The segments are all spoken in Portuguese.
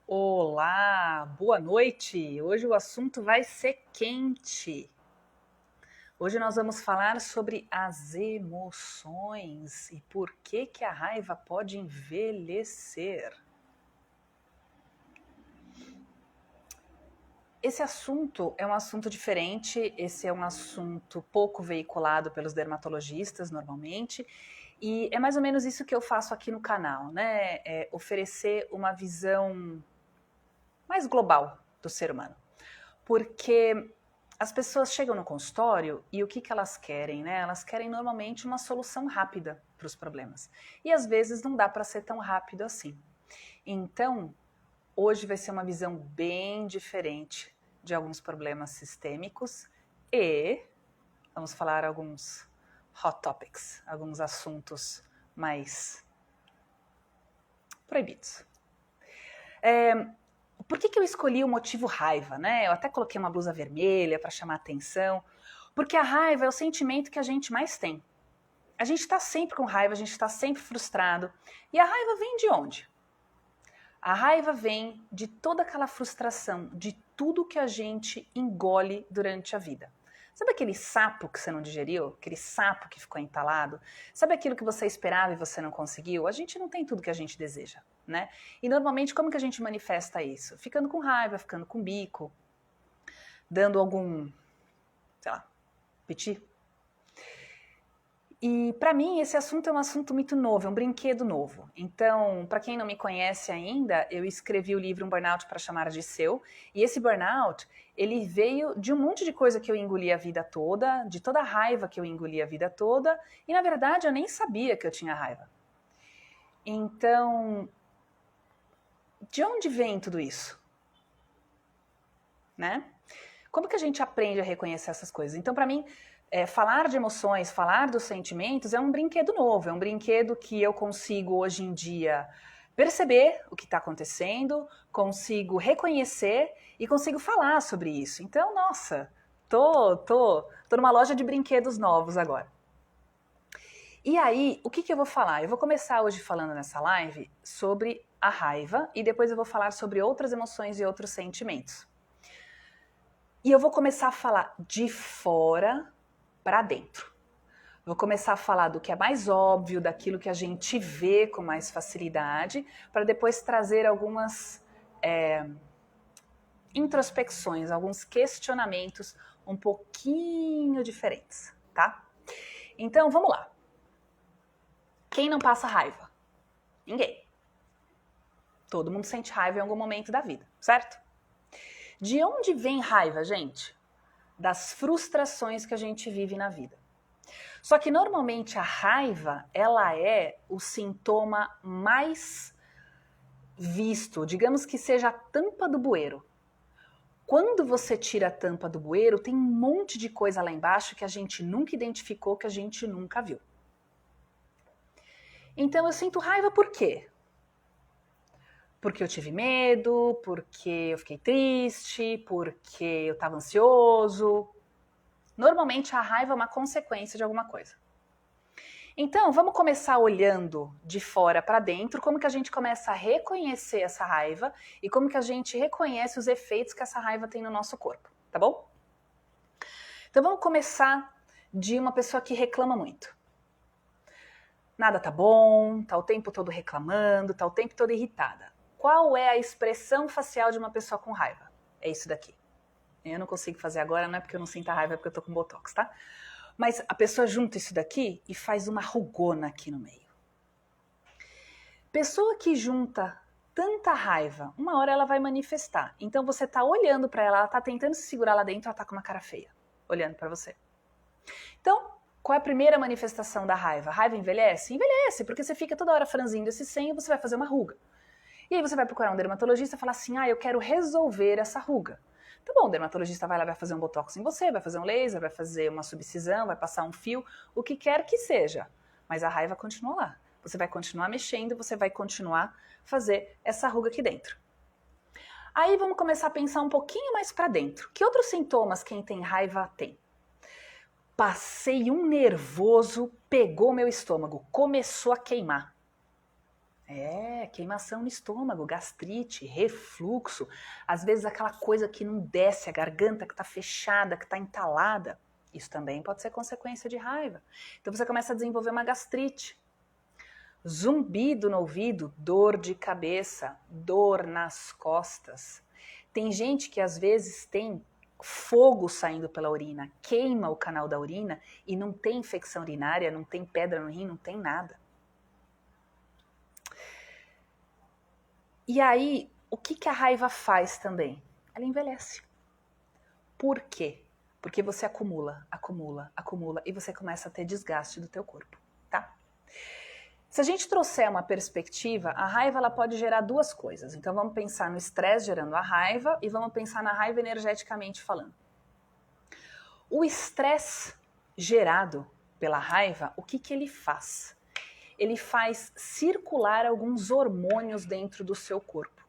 Olá, boa noite. Hoje o assunto vai ser quente. Hoje nós vamos falar sobre as emoções e por que a raiva pode envelhecer. Esse assunto é um assunto diferente, esse é um assunto pouco veiculado pelos dermatologistas normalmente, e é mais ou menos isso que eu faço aqui no canal, né? É oferecer uma visão mais global do ser humano. Porque as pessoas chegam no consultório e o que elas querem, né? Elas querem normalmente uma solução rápida para os problemas. E às vezes não dá para ser tão rápido assim. Então, hoje vai ser uma visão bem diferente de alguns problemas sistêmicos e vamos falar alguns hot topics, alguns assuntos mais proibidos. Por que eu escolhi o motivo raiva, né? Eu até coloquei uma blusa vermelha para chamar atenção, porque a raiva é o sentimento que a gente mais tem. A gente está sempre com raiva, a gente está sempre frustrado. E a raiva vem de onde? A raiva vem de toda aquela frustração, de tudo que a gente engole durante a vida. Sabe aquele sapo que você não digeriu? Aquele sapo que ficou entalado? Sabe aquilo que você esperava e você não conseguiu? A gente não tem tudo que a gente deseja, né? E normalmente como que a gente manifesta isso? Ficando com raiva, ficando com bico, dando algum, sei lá, piti. E para mim esse assunto é um assunto muito novo, é um brinquedo novo. Então, para quem não me conhece ainda, eu escrevi o livro Um Burnout para Chamar de Seu, e esse burnout, ele veio de um monte de coisa que eu engoli a vida toda, de toda a raiva que eu engoli a vida toda, e na verdade eu nem sabia que eu tinha raiva. Então, de onde vem tudo isso? Né? Como que a gente aprende a reconhecer essas coisas? Então, para mim, falar de emoções, falar dos sentimentos é um brinquedo novo, é um brinquedo que eu consigo hoje em dia perceber o que está acontecendo, consigo reconhecer e consigo falar sobre isso. Então, nossa, tô numa loja de brinquedos novos agora. E aí, o que eu vou falar? Eu vou começar hoje falando nessa live sobre a raiva e depois eu vou falar sobre outras emoções e outros sentimentos. E eu vou começar a falar de fora para dentro. Vou começar a falar do que é mais óbvio, daquilo que a gente vê com mais facilidade, para depois trazer algumas introspecções, alguns questionamentos um pouquinho diferentes, tá? Então, vamos lá. Quem não passa raiva? Ninguém. Todo mundo sente raiva em algum momento da vida, certo? De onde vem raiva, gente? Das frustrações que a gente vive na vida. Só que normalmente a raiva, ela é o sintoma mais visto, digamos que seja a tampa do bueiro. Quando você tira a tampa do bueiro, tem um monte de coisa lá embaixo que a gente nunca identificou, que a gente nunca viu. Então eu sinto raiva por quê? Porque eu tive medo, porque eu fiquei triste, porque eu estava ansioso. Normalmente a raiva é uma consequência de alguma coisa. Então, vamos começar olhando de fora para dentro, como que a gente começa a reconhecer essa raiva e como que a gente reconhece os efeitos que essa raiva tem no nosso corpo, tá bom? Então vamos começar de uma pessoa que reclama muito. Nada tá bom, tá o tempo todo reclamando, tá o tempo todo irritada. Qual é a expressão facial de uma pessoa com raiva? É isso daqui. Eu não consigo fazer agora, não é porque eu não sinto a raiva, é porque eu tô com botox, tá? Mas a pessoa junta isso daqui e faz uma rugona aqui no meio. Pessoa que junta tanta raiva, uma hora ela vai manifestar. Então você tá olhando para ela, ela tá tentando se segurar lá dentro, ela tá com uma cara feia, olhando para você. Então, qual é a primeira manifestação da raiva? A raiva envelhece? Envelhece, porque você fica toda hora franzindo esse senho e você vai fazer uma ruga. E aí você vai procurar um dermatologista e falar assim, eu quero resolver essa ruga. Tá bom, o dermatologista vai lá, vai fazer um botox em você, vai fazer um laser, vai fazer uma subcisão, vai passar um fio, o que quer que seja. Mas a raiva continua lá. Você vai continuar mexendo, você vai continuar fazer essa ruga aqui dentro. Aí vamos começar a pensar um pouquinho mais para dentro. Que outros sintomas quem tem raiva tem? Passei um nervoso, pegou meu estômago, começou a queimar. Queimação no estômago, gastrite, refluxo, às vezes aquela coisa que não desce, a garganta que está fechada, que está entalada. Isso também pode ser consequência de raiva. Então você começa a desenvolver uma gastrite. Zumbido no ouvido, dor de cabeça, dor nas costas. Tem gente que às vezes tem fogo saindo pela urina, queima o canal da urina e não tem infecção urinária, não tem pedra no rim, não tem nada. E aí, o que a raiva faz também? Ela envelhece. Por quê? Porque você acumula e você começa a ter desgaste do teu corpo, tá? Se a gente trouxer uma perspectiva, a raiva ela pode gerar duas coisas. Então vamos pensar no estresse gerando a raiva e vamos pensar na raiva energeticamente falando. O estresse gerado pela raiva, o que ele faz? Ele faz circular alguns hormônios dentro do seu corpo.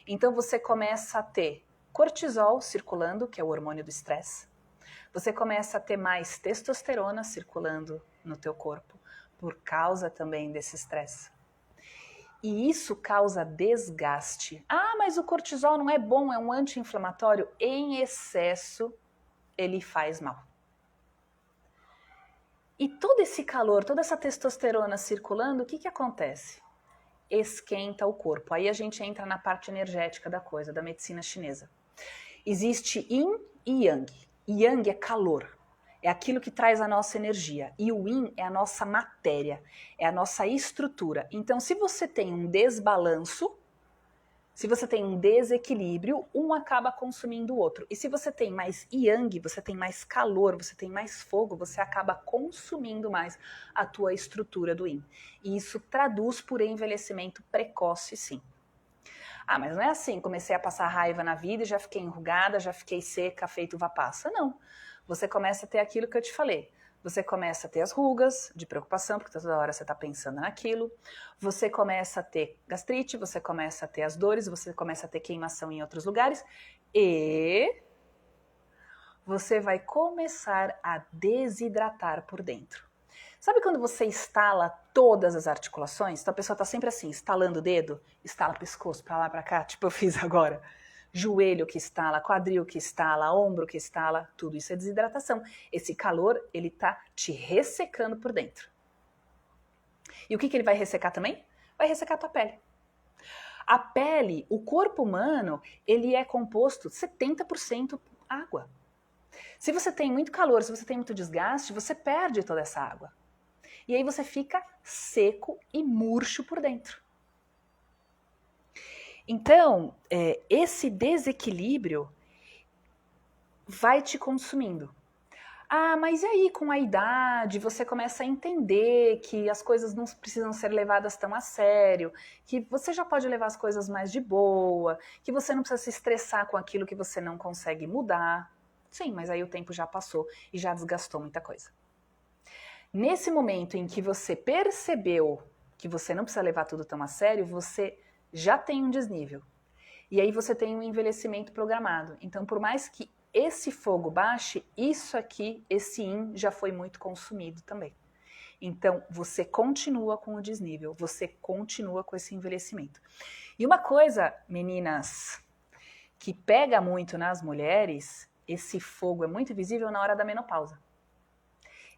Então você começa a ter cortisol circulando, que é o hormônio do estresse. Você começa a ter mais testosterona circulando no teu corpo, por causa também desse estresse. E isso causa desgaste. Ah, mas o cortisol não é bom, é um anti-inflamatório. Em excesso, ele faz mal. E todo esse calor, toda essa testosterona circulando, o que acontece? Esquenta o corpo. Aí a gente entra na parte energética da coisa, da medicina chinesa. Existe Yin e Yang. Yang é calor, é aquilo que traz a nossa energia. E o Yin é a nossa matéria, é a nossa estrutura. Então, se você tem um desbalanço, se você tem um desequilíbrio, um acaba consumindo o outro. E se você tem mais yang, você tem mais calor, você tem mais fogo, você acaba consumindo mais a tua estrutura do yin. E isso traduz por envelhecimento precoce, sim. Ah, mas não é assim, comecei a passar raiva na vida e já fiquei enrugada, já fiquei seca, feito uva passa. Não. Você começa a ter aquilo que eu te falei. Você começa a ter as rugas de preocupação, porque toda hora você está pensando naquilo. Você começa a ter gastrite, você começa a ter as dores, você começa a ter queimação em outros lugares. E você vai começar a desidratar por dentro. Sabe quando você estala todas as articulações? Então a pessoa está sempre assim, estalando o dedo, estala o pescoço para lá, para cá, tipo eu fiz agora. Joelho que estala, quadril que estala, ombro que estala, tudo isso é desidratação. Esse calor, ele tá te ressecando por dentro. E o que ele vai ressecar também? Vai ressecar a tua pele. A pele, o corpo humano, ele é composto 70% água. Se você tem muito calor, se você tem muito desgaste, você perde toda essa água. E aí você fica seco e murcho por dentro. Então, esse desequilíbrio vai te consumindo. Ah, mas e aí com a idade você começa a entender que as coisas não precisam ser levadas tão a sério, que você já pode levar as coisas mais de boa, que você não precisa se estressar com aquilo que você não consegue mudar. Sim, mas aí o tempo já passou e já desgastou muita coisa. Nesse momento em que você percebeu que você não precisa levar tudo tão a sério, você já tem um desnível. E aí você tem um envelhecimento programado. Então, por mais que esse fogo baixe, isso aqui, esse yin, já foi muito consumido também. Então, você continua com o desnível, você continua com esse envelhecimento. E uma coisa, meninas, que pega muito nas mulheres, esse fogo é muito visível na hora da menopausa.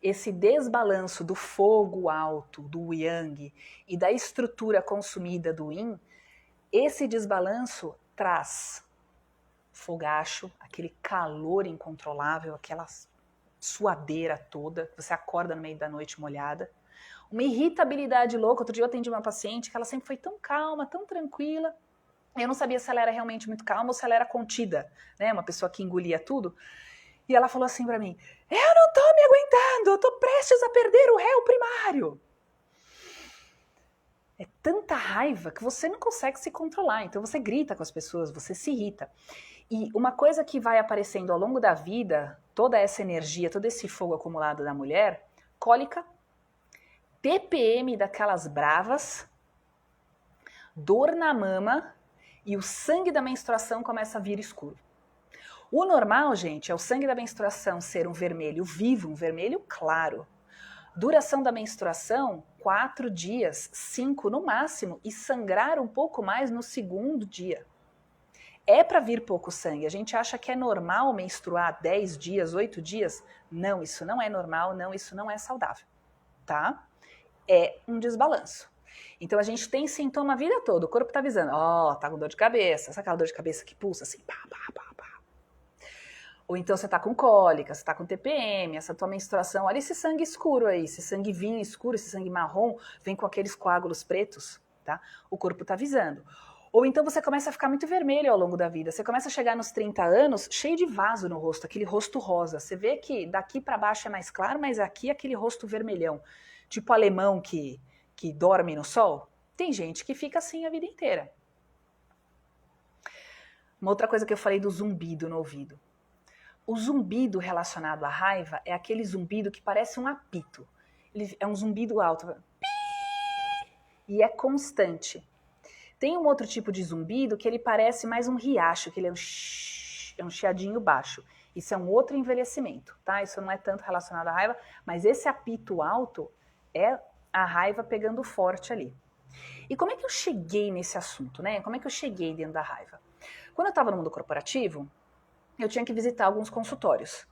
Esse desbalanço do fogo alto, do yang, e da estrutura consumida do yin, esse desbalanço traz fogacho, aquele calor incontrolável, aquela suadeira toda, você acorda no meio da noite molhada, uma irritabilidade louca. Outro dia eu atendi uma paciente que ela sempre foi tão calma, tão tranquila, eu não sabia se ela era realmente muito calma ou se ela era contida, né? Uma pessoa que engolia tudo. E ela falou assim pra mim, eu não tô me aguentando, eu tô prestes a perder o réu primário. É tanta raiva que você não consegue se controlar, então você grita com as pessoas, você se irrita. E uma coisa que vai aparecendo ao longo da vida, toda essa energia, todo esse fogo acumulado da mulher, cólica, TPM daquelas bravas, dor na mama e o sangue da menstruação começa a vir escuro. O normal, gente, é o sangue da menstruação ser um vermelho vivo, um vermelho claro. Duração da menstruação, 4 dias, 5 no máximo, e sangrar um pouco mais no segundo dia. É para vir pouco sangue. A gente acha que é normal menstruar 10 dias, 8 dias. Não, isso não é normal, não, isso não é saudável, tá? É um desbalanço. Então a gente tem sintoma a vida toda, o corpo tá avisando, tá com dor de cabeça, sabe aquela dor de cabeça que pulsa assim, pá, pá, pá, pá. Ou então você tá com cólica, você tá com TPM, essa tua menstruação, olha esse sangue escuro aí, esse sangue vinho escuro, esse sangue marrom, vem com aqueles coágulos pretos, tá? O corpo tá avisando. Ou então você começa a ficar muito vermelho ao longo da vida. Você começa a chegar nos 30 anos cheio de vaso no rosto, aquele rosto rosa. Você vê que daqui para baixo é mais claro, mas aqui é aquele rosto vermelhão. Tipo alemão que dorme no sol. Tem gente que fica assim a vida inteira. Uma outra coisa que eu falei do zumbido no ouvido. O zumbido relacionado à raiva é aquele zumbido que parece um apito. Ele é um zumbido alto. E é constante. Tem um outro tipo de zumbido que ele parece mais um riacho, que ele é um chiadinho baixo. Isso é um outro envelhecimento, tá? Isso não é tanto relacionado à raiva, mas esse apito alto é a raiva pegando forte ali. E como é que eu cheguei nesse assunto, né? Como é que eu cheguei dentro da raiva? Quando eu estava no mundo corporativo, eu tinha que visitar alguns consultórios.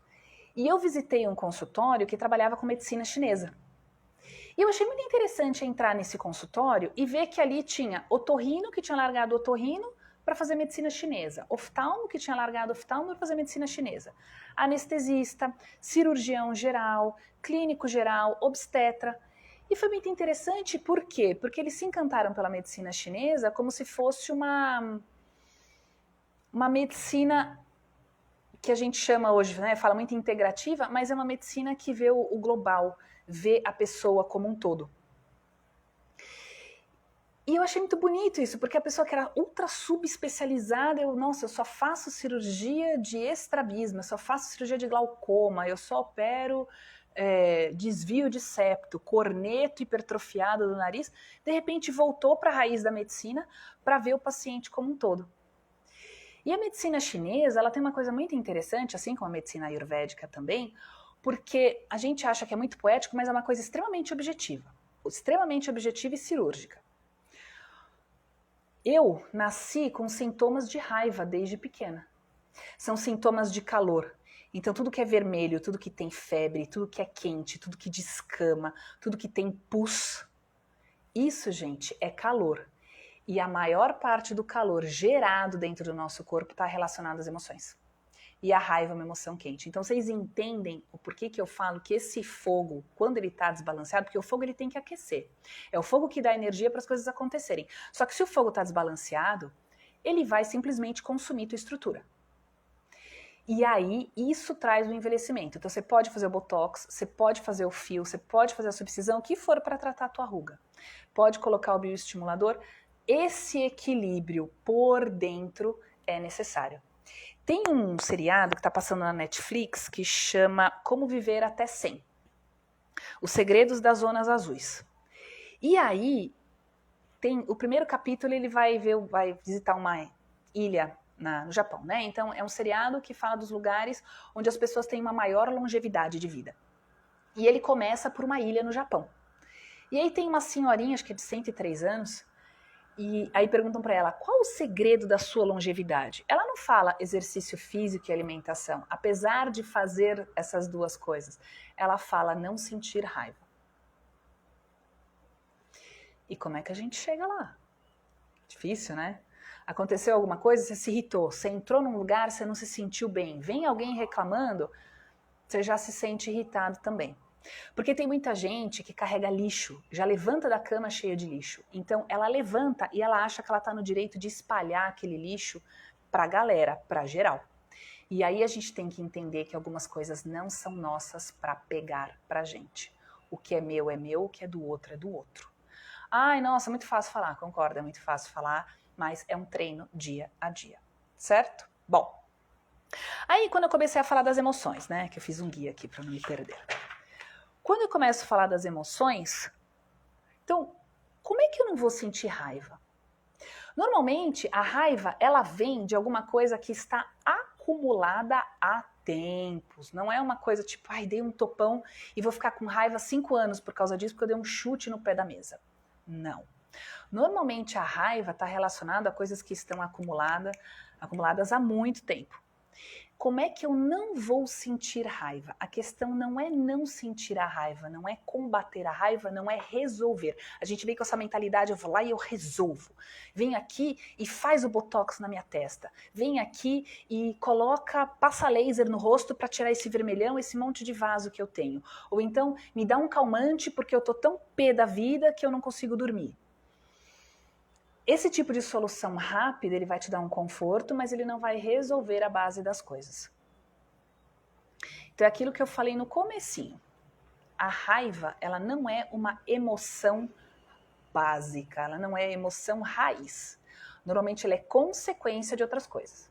E eu visitei um consultório que trabalhava com medicina chinesa. E eu achei muito interessante entrar nesse consultório e ver que ali tinha otorrino que tinha largado otorrino para fazer medicina chinesa, oftalmo que tinha largado oftalmo para fazer medicina chinesa, anestesista, cirurgião geral, clínico geral, obstetra. E foi muito interessante, por quê? Porque eles se encantaram pela medicina chinesa como se fosse uma medicina que a gente chama hoje, né, fala muito integrativa, mas é uma medicina que vê o global, vê a pessoa como um todo. E eu achei muito bonito isso, porque a pessoa que era ultra subespecializada, eu só faço cirurgia de estrabismo, eu só faço cirurgia de glaucoma, eu só opero desvio de septo, corneto hipertrofiado do nariz, de repente voltou para a raiz da medicina para ver o paciente como um todo. E a medicina chinesa, ela tem uma coisa muito interessante, assim como a medicina ayurvédica também, porque a gente acha que é muito poético, mas é uma coisa extremamente objetiva e cirúrgica. Eu nasci com sintomas de raiva desde pequena. São sintomas de calor. Então tudo que é vermelho, tudo que tem febre, tudo que é quente, tudo que descama, tudo que tem pus, isso, gente, é calor. E a maior parte do calor gerado dentro do nosso corpo está relacionado às emoções. E a raiva é uma emoção quente. Então vocês entendem o porquê que eu falo que esse fogo, quando ele está desbalanceado, porque o fogo ele tem que aquecer. É o fogo que dá energia para as coisas acontecerem. Só que se o fogo está desbalanceado, ele vai simplesmente consumir tua estrutura. E aí, isso traz o envelhecimento. Então, você pode fazer o botox, você pode fazer o fio, você pode fazer a subcisão, o que for para tratar a tua ruga. Pode colocar o bioestimulador. Esse equilíbrio por dentro é necessário. Tem um seriado que está passando na Netflix que chama Como Viver Até 100. Os Segredos das Zonas Azuis. E aí, tem o primeiro capítulo, ele vai visitar uma ilha no Japão, né? Então é um seriado que fala dos lugares onde as pessoas têm uma maior longevidade de vida. E ele começa por uma ilha no Japão. E aí tem uma senhorinha, acho que é de 103 anos, e aí perguntam para ela, qual o segredo da sua longevidade? Ela não fala exercício físico e alimentação, apesar de fazer essas duas coisas. Ela fala não sentir raiva. E como é que a gente chega lá? Difícil, né? Aconteceu alguma coisa, você se irritou, você entrou num lugar, você não se sentiu bem, vem alguém reclamando, você já se sente irritado também. Porque tem muita gente que carrega lixo, já levanta da cama cheia de lixo. Então ela levanta e ela acha que ela está no direito de espalhar aquele lixo para a galera, para geral. E aí a gente tem que entender que algumas coisas não são nossas para pegar pra gente. O que é meu, o que é do outro é do outro. Ai, nossa, muito fácil falar, concordo, é muito fácil falar, mas é um treino dia a dia, certo? Bom, aí quando eu comecei a falar das emoções, né, que eu fiz um guia aqui para não me perder. Quando eu começo a falar das emoções, então, como é que eu não vou sentir raiva? Normalmente, a raiva, ela vem de alguma coisa que está acumulada há tempos. Não é uma coisa tipo, ai, dei um topão e vou ficar com raiva 5 anos por causa disso, porque eu dei um chute no pé da mesa. Não. Normalmente a raiva está relacionada a coisas que estão acumuladas há muito tempo. Como é que eu não vou sentir raiva? A questão não é não sentir a raiva, não é combater a raiva, não é resolver. A gente vem com essa mentalidade, eu vou lá e eu resolvo. Vem aqui e faz o botox na minha testa. Vem aqui e passa laser no rosto para tirar esse vermelhão, esse monte de vaso que eu tenho. Ou então me dá um calmante porque eu tô tão pé da vida que eu não consigo dormir. Esse tipo de solução rápida, ele vai te dar um conforto, mas ele não vai resolver a base das coisas. Então é aquilo que eu falei no comecinho. A raiva, ela não é uma emoção básica, ela não é emoção raiz. Normalmente ela é consequência de outras coisas.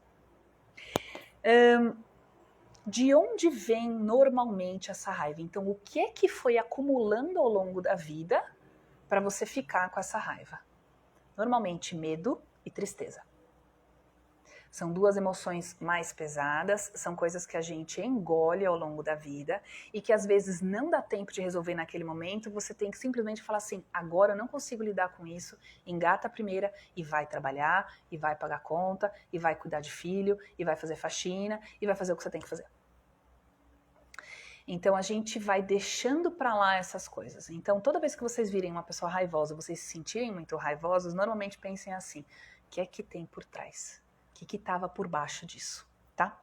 De onde vem normalmente essa raiva? Então o que é que foi acumulando ao longo da vida para você ficar com essa raiva? Normalmente medo e tristeza. São duas emoções mais pesadas, são coisas que a gente engole ao longo da vida e que às vezes não dá tempo de resolver naquele momento, você tem que simplesmente falar assim, agora eu não consigo lidar com isso, engata a primeira e vai trabalhar, e vai pagar conta, e vai cuidar de filho, e vai fazer faxina, e vai fazer o que você tem que fazer. Então a gente vai deixando pra lá essas coisas. Então toda vez que vocês virem uma pessoa raivosa, vocês se sentirem muito raivosos, normalmente pensem assim, o que é que tem por trás? O que estava por baixo disso, tá?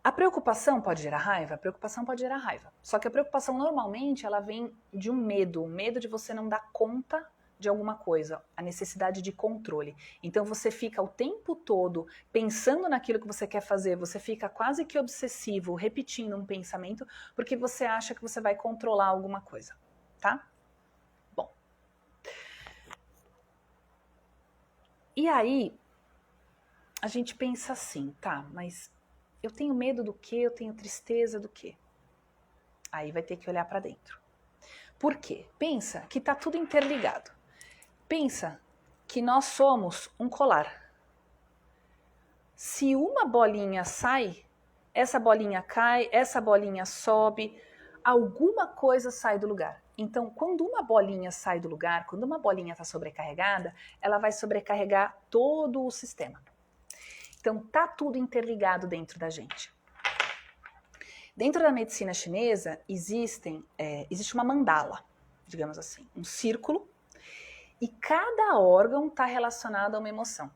A preocupação pode gerar raiva? A preocupação pode gerar raiva. Só que a preocupação normalmente ela vem de um medo de você não dar conta de alguma coisa, a necessidade de controle. Então você fica o tempo todo pensando naquilo que você quer fazer, você fica quase que obsessivo, repetindo um pensamento, porque você acha que você vai controlar alguma coisa, tá? Bom. E aí, a gente pensa assim, tá, mas eu tenho medo do quê? Eu tenho tristeza do quê? Aí vai ter que olhar para dentro. Por quê? Pensa que tá tudo interligado. Pensa que nós somos um colar. Se uma bolinha sai, essa bolinha cai, essa bolinha sobe, alguma coisa sai do lugar. Então, quando uma bolinha sai do lugar, quando uma bolinha está sobrecarregada, ela vai sobrecarregar todo o sistema. Então, tá tudo interligado dentro da gente. Dentro da medicina chinesa, existe uma mandala, digamos assim, um círculo, e cada órgão está relacionado a uma emoção.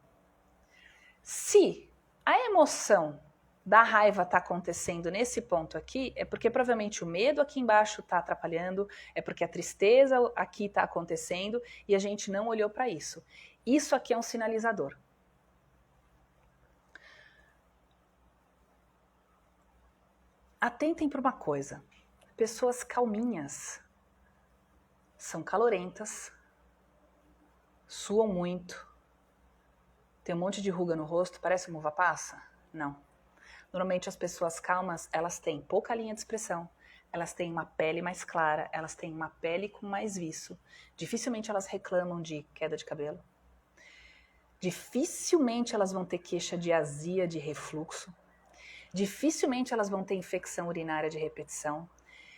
Se a emoção da raiva está acontecendo nesse ponto aqui, é porque provavelmente o medo aqui embaixo está atrapalhando, é porque a tristeza aqui está acontecendo e a gente não olhou para isso. Isso aqui é um sinalizador. Atentem para uma coisa. Pessoas calminhas são calorentas, suam muito, tem um monte de ruga no rosto, parece uma uva passa? Não. Normalmente as pessoas calmas, elas têm pouca linha de expressão, elas têm uma pele mais clara, elas têm uma pele com mais viço. Dificilmente elas reclamam de queda de cabelo. Dificilmente elas vão ter queixa de azia, de refluxo. Dificilmente elas vão ter infecção urinária de repetição.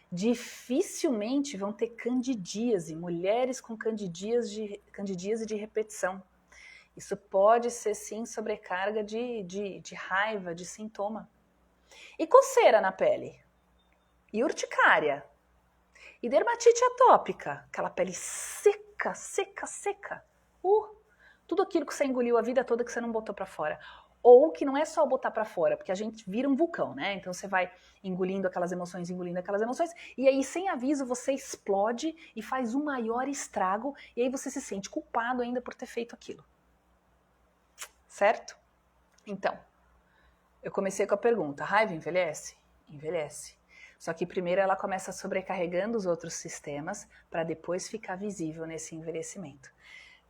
Dificilmente vão ter candidíase, mulheres com candidíase de repetição. Isso pode ser sim sobrecarga de raiva, de sintoma. E coceira na pele. E urticária. E dermatite atópica, aquela pele seca, seca, seca. Tudo aquilo que você engoliu a vida toda que você não botou pra fora. Ou que não é só botar pra fora, porque a gente vira um vulcão, né? Então você vai engolindo aquelas emoções, e aí sem aviso você explode e faz um maior estrago, e aí você se sente culpado ainda por ter feito aquilo. Certo? Então, eu comecei com a pergunta, raiva envelhece? Envelhece. Só que primeiro ela começa sobrecarregando os outros sistemas para depois ficar visível nesse envelhecimento.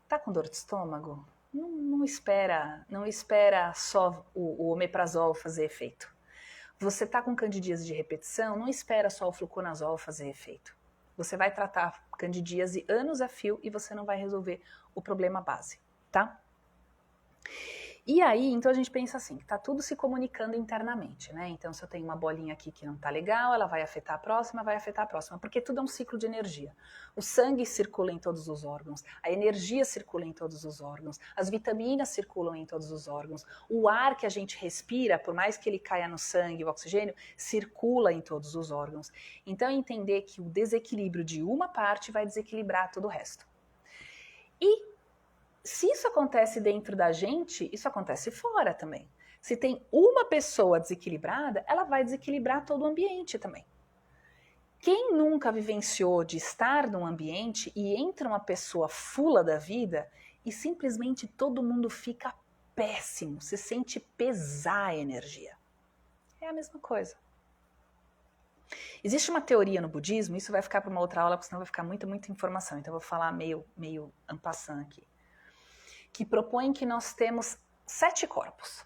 Tá com dor de estômago? Não espera só o omeprazol fazer efeito. Você tá com candidíase de repetição? Não espera só o fluconazol fazer efeito. Você vai tratar candidíase anos a fio e você não vai resolver o problema base, tá? E aí, então a gente pensa assim, que tá tudo se comunicando internamente, né? Então se eu tenho uma bolinha aqui que não tá legal, ela vai afetar a próxima, porque tudo é um ciclo de energia. O sangue circula em todos os órgãos, a energia circula em todos os órgãos, as vitaminas circulam em todos os órgãos, o ar que a gente respira, por mais que ele caia no sangue, o oxigênio, circula em todos os órgãos. Então entender que o desequilíbrio de uma parte vai desequilibrar todo o resto. E se isso acontece dentro da gente, isso acontece fora também. Se tem uma pessoa desequilibrada, ela vai desequilibrar todo o ambiente também. Quem nunca vivenciou de estar num ambiente e entra uma pessoa fula da vida e simplesmente todo mundo fica péssimo, se sente pesar a energia? É a mesma coisa. Existe uma teoria no budismo, isso vai ficar para uma outra aula, porque senão vai ficar muita informação, então eu vou falar meio en passant aqui, que propõe que nós temos 7 corpos.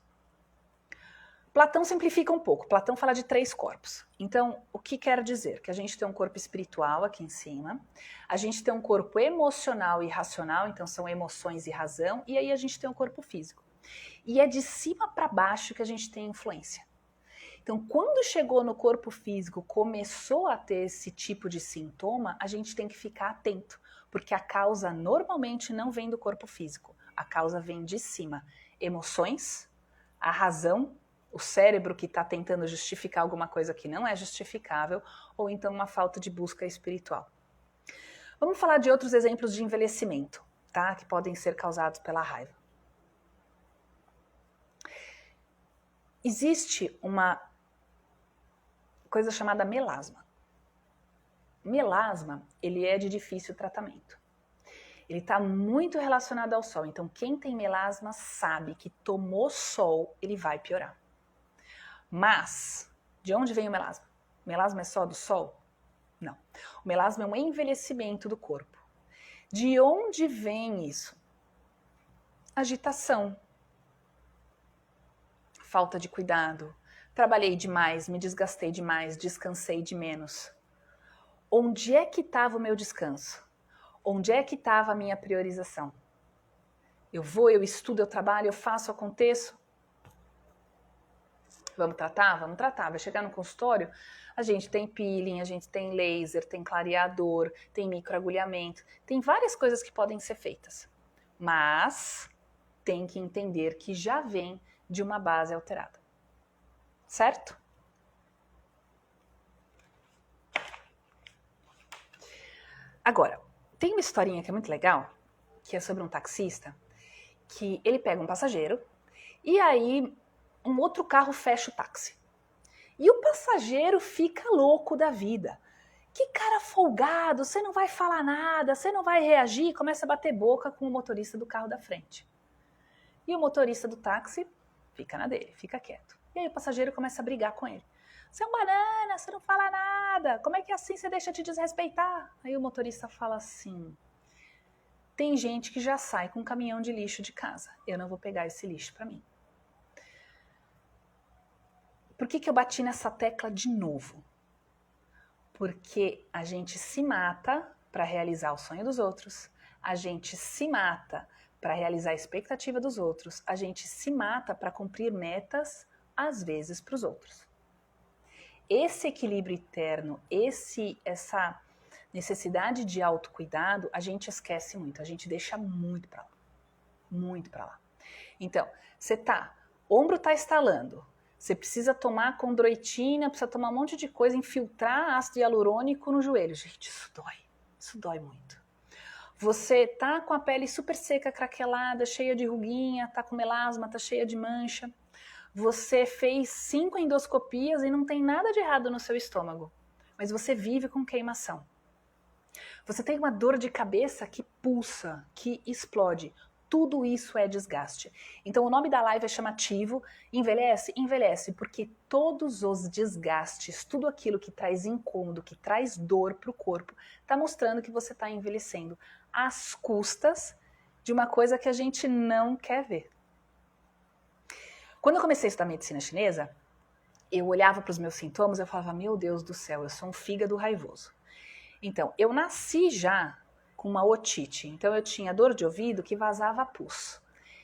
Platão simplifica um pouco, Platão fala de 3 corpos. Então, o que quer dizer? Que a gente tem um corpo espiritual aqui em cima, a gente tem um corpo emocional e racional, então são emoções e razão, e aí a gente tem um corpo físico. E é de cima para baixo que a gente tem influência. Então, quando chegou no corpo físico, começou a ter esse tipo de sintoma, a gente tem que ficar atento, porque a causa normalmente não vem do corpo físico. A causa vem de cima. Emoções, a razão, o cérebro que está tentando justificar alguma coisa que não é justificável, ou então uma falta de busca espiritual. Vamos falar de outros exemplos de envelhecimento, tá? Que podem ser causados pela raiva. Existe uma coisa chamada melasma. Melasma, ele é de difícil tratamento. Ele está muito relacionado ao sol. Então, quem tem melasma sabe que tomou sol, ele vai piorar. Mas, de onde vem o melasma? O melasma é só do sol? Não. O melasma é um envelhecimento do corpo. De onde vem isso? Agitação. Falta de cuidado. Trabalhei demais, me desgastei demais, descansei de menos. Onde é que estava o meu descanso? Onde é que estava a minha priorização? Eu vou, eu estudo, eu trabalho, eu faço, eu aconteço. Vamos tratar? Vamos tratar. Vai chegar no consultório, a gente tem peeling, a gente tem laser, tem clareador, tem microagulhamento, tem várias coisas que podem ser feitas. Mas tem que entender que já vem de uma base alterada. Certo? Agora, tem uma historinha que é muito legal, que é sobre um taxista, que ele pega um passageiro e aí um outro carro fecha o táxi. E o passageiro fica louco da vida. Que cara folgado, você não vai falar nada, você não vai reagir, começa a bater boca com o motorista do carro da frente. E o motorista do táxi fica na dele, fica quieto. E aí o passageiro começa a brigar com ele. Você é um banana, você não fala nada, como é que assim você deixa de desrespeitar? Aí o motorista fala assim, tem gente que já sai com um caminhão de lixo de casa, eu não vou pegar esse lixo para mim. Por que eu bati nessa tecla de novo? Porque a gente se mata para realizar o sonho dos outros, a gente se mata para realizar a expectativa dos outros, a gente se mata para cumprir metas, às vezes para os outros. Esse equilíbrio interno, essa necessidade de autocuidado, a gente esquece muito, a gente deixa muito para lá. Muito para lá. Então, ombro tá estalando, você precisa tomar condroitina, precisa tomar um monte de coisa, infiltrar ácido hialurônico no joelho. Gente, isso dói muito. Você tá com a pele super seca, craquelada, cheia de ruguinha, tá com melasma, tá cheia de mancha. Você fez 5 endoscopias e não tem nada de errado no seu estômago, mas você vive com queimação. Você tem uma dor de cabeça que pulsa, que explode. Tudo isso é desgaste. Então o nome da live é chamativo, envelhece? Envelhece, porque todos os desgastes, tudo aquilo que traz incômodo, que traz dor para o corpo, está mostrando que você está envelhecendo às custas de uma coisa que a gente não quer ver. Quando eu comecei a estudar medicina chinesa, eu olhava para os meus sintomas e eu falava, meu Deus do céu, eu sou um fígado raivoso. Então, eu nasci já com uma otite, então eu tinha dor de ouvido que vazava pus.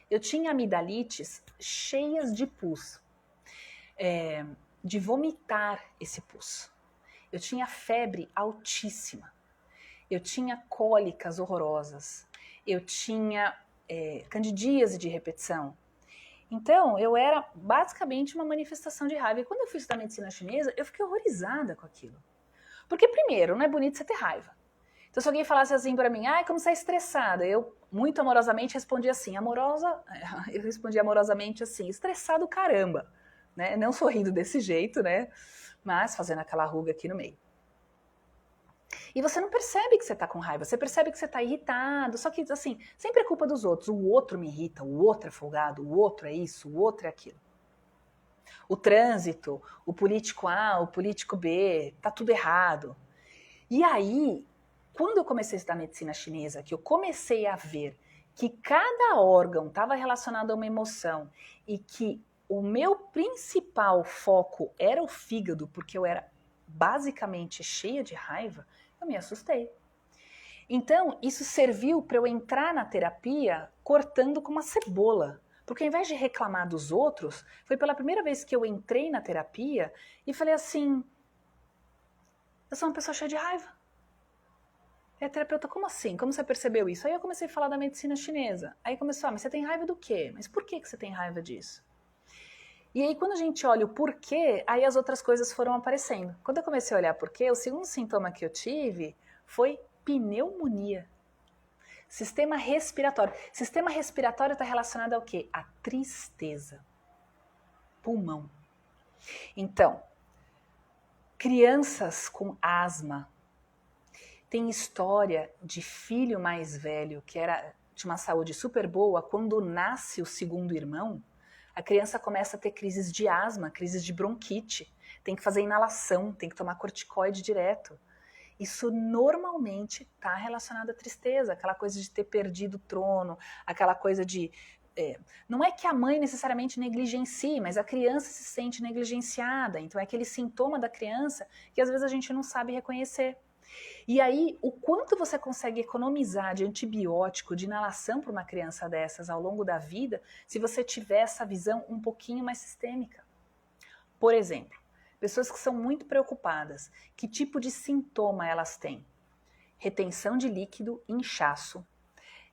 Eu tinha amidalites cheias de pus, de vomitar esse pus. Eu tinha febre altíssima. Eu tinha cólicas horrorosas. Eu tinha candidíase de repetição. Então, eu era basicamente uma manifestação de raiva. E quando eu fui estudar medicina chinesa, eu fiquei horrorizada com aquilo. Porque, primeiro, não é bonito você ter raiva. Então, se alguém falasse assim pra mim, como você é estressada? Eu, muito amorosamente, respondia assim, eu respondia amorosamente assim, estressado caramba. Né? Não sorrindo desse jeito, né? Mas fazendo aquela ruga aqui no meio. E você não percebe que você tá com raiva, você percebe que você tá irritado, só que, assim, sempre é culpa dos outros. O outro me irrita, o outro é folgado, o outro é isso, o outro é aquilo. O trânsito, o político A, o político B, tá tudo errado. E aí, quando eu comecei a estudar medicina chinesa, que eu comecei a ver que cada órgão estava relacionado a uma emoção e que o meu principal foco era o fígado, porque eu era basicamente cheia de raiva, eu me assustei. Então, isso serviu para eu entrar na terapia cortando com uma cebola. Porque ao invés de reclamar dos outros, foi pela primeira vez que eu entrei na terapia e falei assim, eu sou uma pessoa cheia de raiva. E a terapeuta, como assim? Como você percebeu isso? Aí eu comecei a falar da medicina chinesa. Aí começou, mas você tem raiva do quê? Mas por que você tem raiva disso? E aí quando a gente olha o porquê, aí as outras coisas foram aparecendo. Quando eu comecei a olhar porquê, o segundo sintoma que eu tive foi pneumonia. Sistema respiratório. Sistema respiratório está relacionado ao quê? A tristeza. Pulmão. Então, crianças com asma, tem história de filho mais velho que tinha uma saúde super boa, quando nasce o segundo irmão, a criança começa a ter crises de asma, crises de bronquite, tem que fazer inalação, tem que tomar corticoide direto. Isso normalmente está relacionado à tristeza, aquela coisa de ter perdido o trono, aquela coisa de... não é que a mãe necessariamente negligencie, mas a criança se sente negligenciada, então é aquele sintoma da criança que às vezes a gente não sabe reconhecer. E aí, o quanto você consegue economizar de antibiótico, de inalação para uma criança dessas ao longo da vida, se você tiver essa visão um pouquinho mais sistêmica. Por exemplo, pessoas que são muito preocupadas, que tipo de sintoma elas têm? Retenção de líquido, inchaço.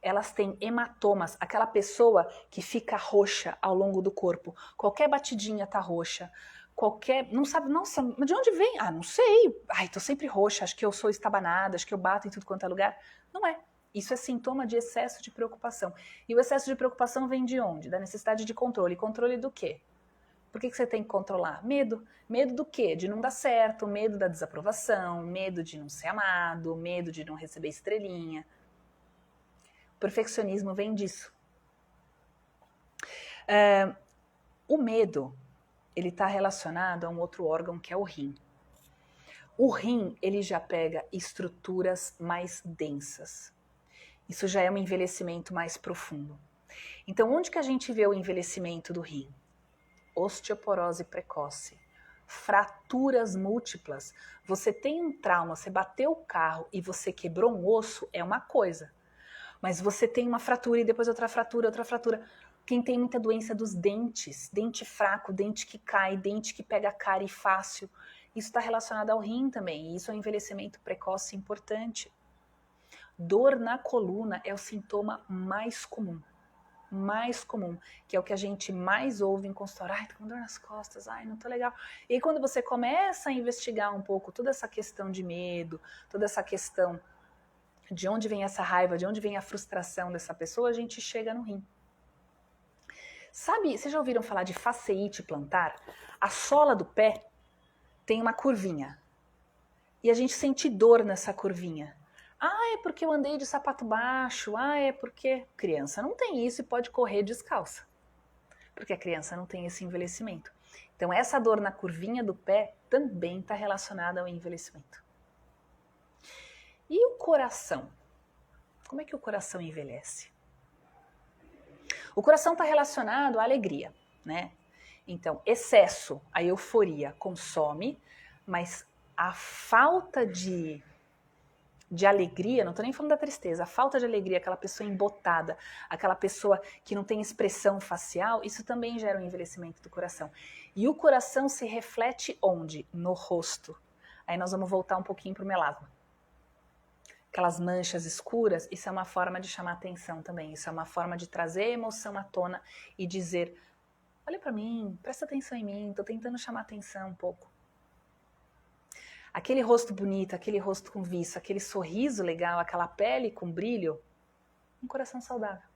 Elas têm hematomas, aquela pessoa que fica roxa ao longo do corpo. Qualquer batidinha tá roxa. Não sabe, nossa, mas de onde vem? Não sei. Tô sempre roxa, acho que eu sou estabanada, acho que eu bato em tudo quanto é lugar. Não é. Isso é sintoma de excesso de preocupação. E o excesso de preocupação vem de onde? Da necessidade de controle. Controle do quê? Por que você tem que controlar? Medo. Medo do quê? De não dar certo, medo da desaprovação, medo de não ser amado, medo de não receber estrelinha. O perfeccionismo vem disso. O medo, ele está relacionado a um outro órgão que é o rim. O rim, ele já pega estruturas mais densas. Isso já é um envelhecimento mais profundo. Então, onde que a gente vê o envelhecimento do rim? Osteoporose precoce, fraturas múltiplas. Você tem um trauma, você bateu o carro e você quebrou um osso, é uma coisa. Mas você tem uma fratura e depois outra fratura, outra fratura. Quem tem muita doença dos dentes, dente fraco, dente que cai, dente que pega cárie fácil, isso está relacionado ao rim também, e isso é um envelhecimento precoce importante. Dor na coluna é o sintoma mais comum, que é o que a gente mais ouve em consultório. Tô com dor nas costas, não tô legal. E aí, quando você começa a investigar um pouco toda essa questão de medo, toda essa questão de onde vem essa raiva, de onde vem a frustração dessa pessoa, a gente chega no rim. Sabe, vocês já ouviram falar de fasciite plantar? A sola do pé tem uma curvinha. E a gente sente dor nessa curvinha. É porque eu andei de sapato baixo. É porque... Criança não tem isso e pode correr descalça. Porque a criança não tem esse envelhecimento. Então essa dor na curvinha do pé também está relacionada ao envelhecimento. E o coração? Como é que o coração envelhece? O coração está relacionado à alegria, né? Então, excesso, a euforia consome, mas a falta de de alegria, não estou nem falando da tristeza, a falta de alegria, aquela pessoa embotada, aquela pessoa que não tem expressão facial, isso também gera um envelhecimento do coração. E o coração se reflete onde? No rosto. Aí nós vamos voltar um pouquinho para o melasma. Aquelas manchas escuras, isso é uma forma de chamar atenção também, isso é uma forma de trazer emoção à tona e dizer, olha para mim, presta atenção em mim, estou tentando chamar atenção um pouco. Aquele rosto bonito, aquele rosto com viço, aquele sorriso legal, aquela pele com brilho, um coração saudável.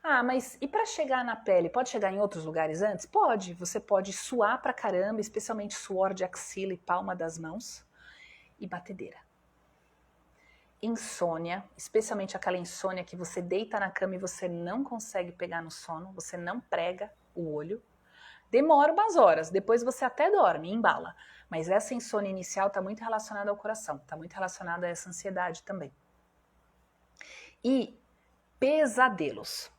Ah, mas e para chegar na pele, pode chegar em outros lugares antes? Pode, você pode suar pra caramba, especialmente suor de axila e palma das mãos, e batedeira. Insônia, especialmente aquela insônia que você deita na cama e você não consegue pegar no sono, você não prega o olho. Demora umas horas, depois você até dorme, embala. Mas essa insônia inicial está muito relacionada ao coração, está muito relacionada a essa ansiedade também. E pesadelos.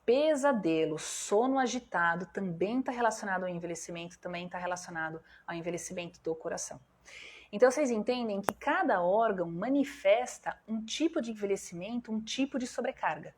Pesadelos, sono agitado também está relacionado ao envelhecimento, também está relacionado ao envelhecimento do coração. Então vocês entendem que cada órgão manifesta um tipo de envelhecimento, um tipo de sobrecarga.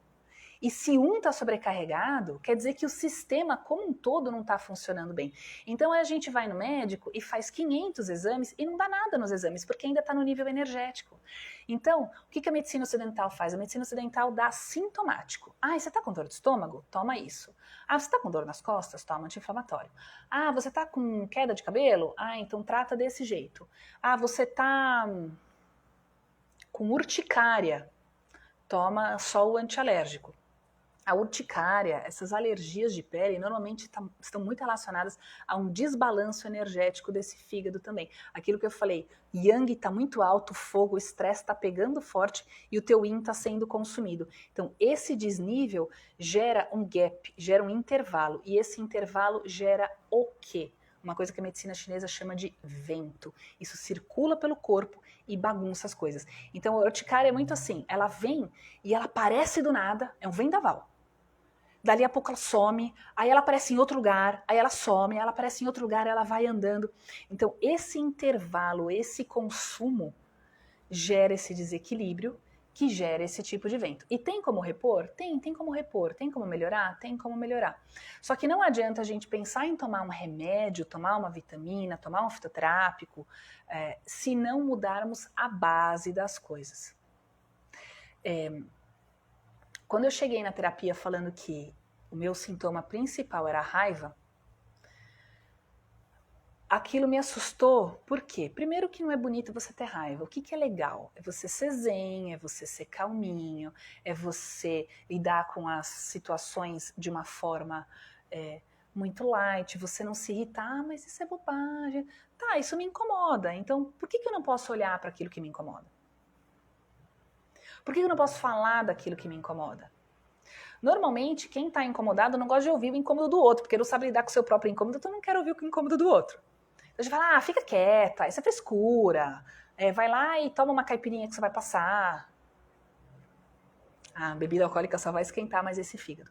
E se um está sobrecarregado, quer dizer que o sistema como um todo não está funcionando bem. Então a gente vai no médico e faz 500 exames e não dá nada nos exames, porque ainda está no nível energético. Então, o que a medicina ocidental faz? A medicina ocidental dá sintomático. Ah, você está com dor de estômago? Toma isso. Ah, você está com dor nas costas? Toma anti-inflamatório. Ah, você está com queda de cabelo? Ah, então trata desse jeito. Ah, você está com urticária? Toma só o antialérgico. A urticária, essas alergias de pele, normalmente estão muito relacionadas a um desbalanço energético desse fígado também. Aquilo que eu falei, yang está muito alto, fogo, o estresse está pegando forte e o teu yin está sendo consumido. Então, esse desnível gera um gap, gera um intervalo. E esse intervalo gera o quê? Uma coisa que a medicina chinesa chama de vento. Isso circula pelo corpo e bagunça as coisas. Então, a urticária é muito assim, ela vem e ela aparece do nada, é um vendaval. Dali a pouco ela some, aí ela aparece em outro lugar, aí ela some, ela aparece em outro lugar, ela vai andando. Então, esse intervalo, esse consumo, gera esse desequilíbrio que gera esse tipo de vento. E tem como repor? Tem como repor. Tem como melhorar? Tem como melhorar. Só que não adianta a gente pensar em tomar um remédio, tomar uma vitamina, tomar um fitoterápico, se não mudarmos a base das coisas. Quando eu cheguei na terapia falando que o meu sintoma principal era a raiva, aquilo me assustou. Por quê? Primeiro que não é bonito você ter raiva. O que é legal? É você ser zen, é você ser calminho, é você lidar com as situações de uma forma muito light, você não se irritar, mas isso é bobagem. Tá, isso me incomoda. Então, por que eu não posso olhar para aquilo que me incomoda? Por que eu não posso falar daquilo que me incomoda? Normalmente, quem está incomodado não gosta de ouvir o incômodo do outro, porque não sabe lidar com o seu próprio incômodo, então não quer ouvir o incômodo do outro. Então a gente fala, fica quieta, isso é frescura, vai lá e toma uma caipirinha que você vai passar. A bebida alcoólica só vai esquentar mais esse fígado.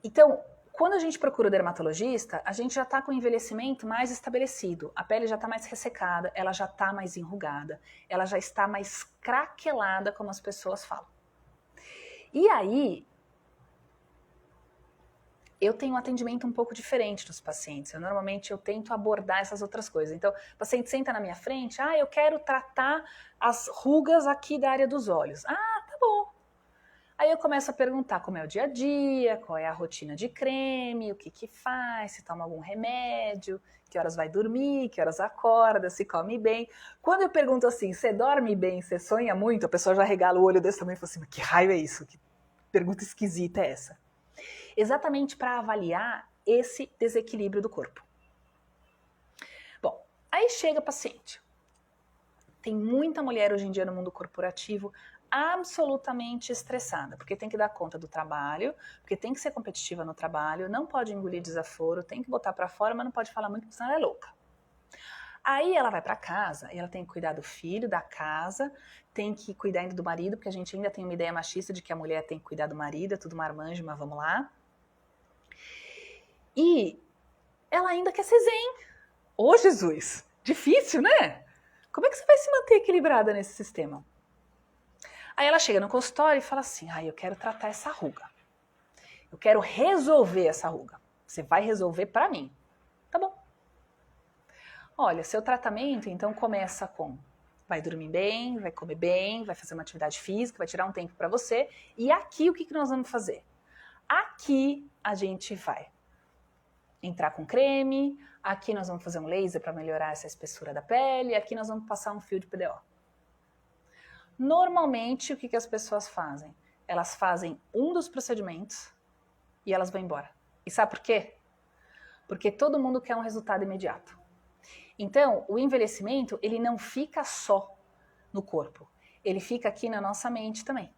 Então, quando a gente procura o dermatologista, a gente já está com o envelhecimento mais estabelecido. A pele já está mais ressecada, ela já está mais enrugada, ela já está mais craquelada, como as pessoas falam. E aí, eu tenho um atendimento um pouco diferente dos pacientes. Normalmente eu tento abordar essas outras coisas. Então, o paciente senta na minha frente, eu quero tratar as rugas aqui da área dos olhos. Tá bom. Aí eu começo a perguntar como é o dia a dia, qual é a rotina de creme, o que faz, se toma algum remédio, que horas vai dormir, que horas acorda, se come bem. Quando eu pergunto assim, você dorme bem, você sonha muito, a pessoa já regala o olho desse tamanho e fala assim, mas que raio é isso? Que pergunta esquisita é essa? Exatamente para avaliar esse desequilíbrio do corpo. Bom, aí chega o paciente. Tem muita mulher hoje em dia no mundo corporativo absolutamente estressada, porque tem que dar conta do trabalho, porque tem que ser competitiva no trabalho, não pode engolir desaforo, tem que botar para fora, mas não pode falar muito, porque senão ela é louca. Aí ela vai para casa e ela tem que cuidar do filho, da casa, tem que cuidar ainda do marido, porque a gente ainda tem uma ideia machista de que a mulher tem que cuidar do marido, é tudo marmanjo, mas vamos lá. E ela ainda quer ser zen. Ô, Jesus, difícil, né? Como é que você vai se manter equilibrada nesse sistema? Aí ela chega no consultório e fala assim, eu quero tratar essa ruga. Eu quero resolver essa ruga. Você vai resolver pra mim. Tá bom. Olha, seu tratamento então começa com vai dormir bem, vai comer bem, vai fazer uma atividade física, vai tirar um tempo pra você. E aqui o que nós vamos fazer? Aqui a gente vai entrar com creme, aqui nós vamos fazer um laser para melhorar essa espessura da pele, aqui nós vamos passar um fio de PDO. Normalmente, o que as pessoas fazem? Elas fazem um dos procedimentos e elas vão embora. E sabe por quê? Porque todo mundo quer um resultado imediato. Então, o envelhecimento, ele não fica só no corpo, ele fica aqui na nossa mente também.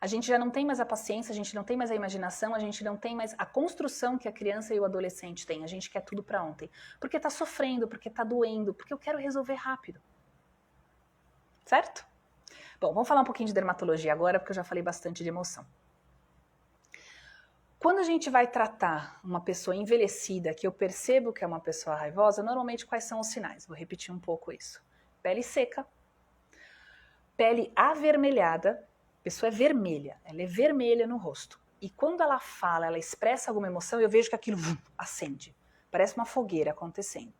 A gente já não tem mais a paciência, a gente não tem mais a imaginação, a gente não tem mais a construção que a criança e o adolescente têm. A gente quer tudo para ontem. Porque tá sofrendo, porque tá doendo, porque eu quero resolver rápido. Certo? Bom, vamos falar um pouquinho de dermatologia agora, porque eu já falei bastante de emoção. Quando a gente vai tratar uma pessoa envelhecida, que eu percebo que é uma pessoa raivosa, normalmente quais são os sinais? Vou repetir um pouco isso. Pele seca, pele avermelhada, a pessoa é vermelha, ela é vermelha no rosto. E quando ela fala, ela expressa alguma emoção, eu vejo que aquilo acende. Parece uma fogueira acontecendo.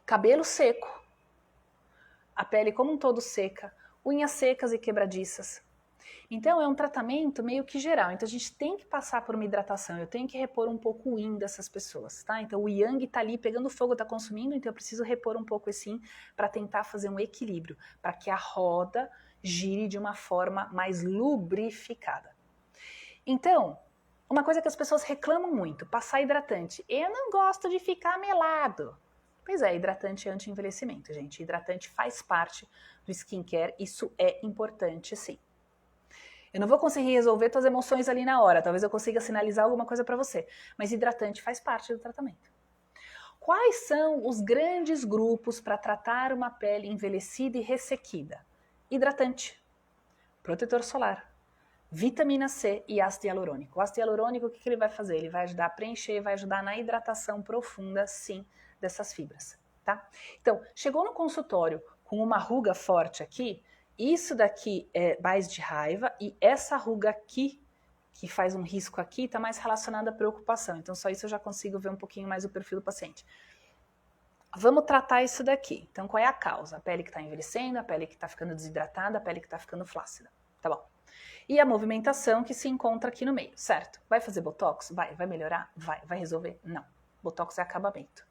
Cabelo seco, a pele como um todo seca, unhas secas e quebradiças. Então é um tratamento meio que geral. Então a gente tem que passar por uma hidratação, eu tenho que repor um pouco o yin dessas pessoas, tá? Então o yang tá ali pegando fogo, tá consumindo, então eu preciso repor um pouco esse yin para tentar fazer um equilíbrio, para que a roda gire de uma forma mais lubrificada. Então, uma coisa que as pessoas reclamam muito, passar hidratante. Eu não gosto de ficar melado. Pois é, hidratante é anti-envelhecimento, gente. Hidratante faz parte do skincare, isso é importante sim. Eu não vou conseguir resolver tuas emoções ali na hora, talvez eu consiga sinalizar alguma coisa para você, mas hidratante faz parte do tratamento. Quais são os grandes grupos para tratar uma pele envelhecida e ressequida? Hidratante, protetor solar, vitamina C e ácido hialurônico. O ácido hialurônico, o que ele vai fazer? Ele vai ajudar a preencher, vai ajudar na hidratação profunda, sim, dessas fibras, tá? Então, chegou no consultório com uma ruga forte aqui, isso daqui é mais de raiva e essa ruga aqui, que faz um risco aqui, está mais relacionada à preocupação. Então, só isso eu já consigo ver um pouquinho mais o perfil do paciente. Vamos tratar isso daqui. Então, qual é a causa? A pele que está envelhecendo, a pele que está ficando desidratada, a pele que está ficando flácida. Tá bom. E a movimentação que se encontra aqui no meio, certo? Vai fazer botox? Vai melhorar? Vai resolver? Não. Botox é acabamento.